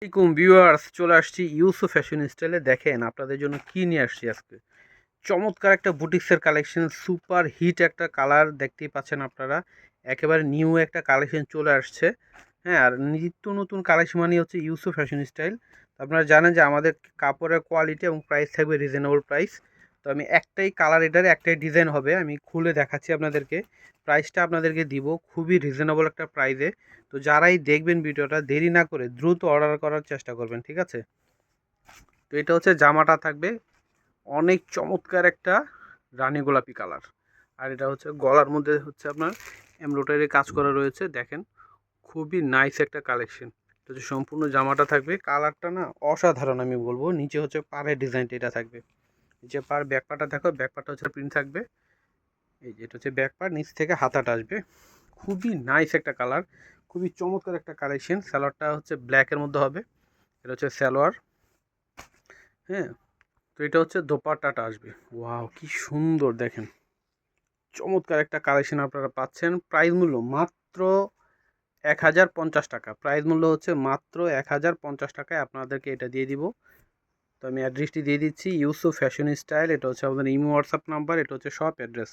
আসসালামাইকুম ভিউয়ার্স, চলে আসছি ইউসুফ ফ্যাশন স্টাইলে। দেখেন আপনাদের জন্য কি নিয়ে আসছি আজকে। চমৎকার একটা বুটিক্সের কালেকশন, সুপার হিট একটা কালার দেখতেই পাচ্ছেন আপনারা। একেবারে নিউ একটা কালেকশন চলে আসছে। হ্যাঁ, আর নিত্য নতুন কালেকশন মানে হচ্ছে ইউসুফ ফ্যাশন স্টাইল। আপনারা জানেন যে আমাদের কাপড়ের কোয়ালিটি এবং প্রাইস থাকবে রিজনেবল প্রাইস। তো আমি একটাই কালার, এটার একটাই ডিজাইন হবে, আমি খুলে দেখাচ্ছি আপনাদেরকে। প্রাইসটা আপনাদেরকে দিব খুবই রিজনেবল একটা প্রাইসে। তো যারাই দেখবেন ভিডিওটা, দেরি না করে দ্রুত অর্ডার করার চেষ্টা করবেন, ঠিক আছে? তো এটা হচ্ছে জামাটা থাকবে অনেক চমৎকার একটা রানী গোলাপি কালার। আর এটা হচ্ছে গলার মধ্যে হচ্ছে আপনার এমব্রয়ডারি কাজ করা রয়েছে, দেখেন খুবই নাইস একটা কালেকশন। এটা হচ্ছে সম্পূর্ণ জামাটা থাকবে, কালারটা না অসাধারণ আমি বলবো। নিচে হচ্ছে পাড়ের ডিজাইনটা এটা থাকবে, নিচে পাড় ব্যাকপাটা দেখো, ব্যাকপাটা হচ্ছে প্রিন্ট থাকবে। এই যে এটা হচ্ছে ব্যাকপার্ট, নিচ থেকে হাতাটা আসবে। খুবই নাইস একটা কালার, খুবই চমৎকার একটা কালেকশন। সালোয়ারটা হচ্ছে ব্ল্যাকের মধ্যে হবে, এটা হচ্ছে সালোয়ার। হ্যাঁ, তো এটা হচ্ছে দোপাট্টাটা আসবে। ওয়াও কি সুন্দর, দেখেন চমৎকার একটা কালেকশন আপনারা পাচ্ছেন। প্রাইস মূল্য মাত্র 1050 টাকা। প্রাইস মূল্য হচ্ছে মাত্র 1050 টাকায় আপনাদেরকে এটা দিয়ে দিব। তো আমি অ্যাড্রেসটি দিয়ে দিচ্ছি, ইউসুফ ফ্যাশন স্টাইল। এটা হচ্ছে আমাদের ইমো হোয়াটসঅ্যাপ নাম্বার, এটা হচ্ছে শপ অ্যাড্রেস।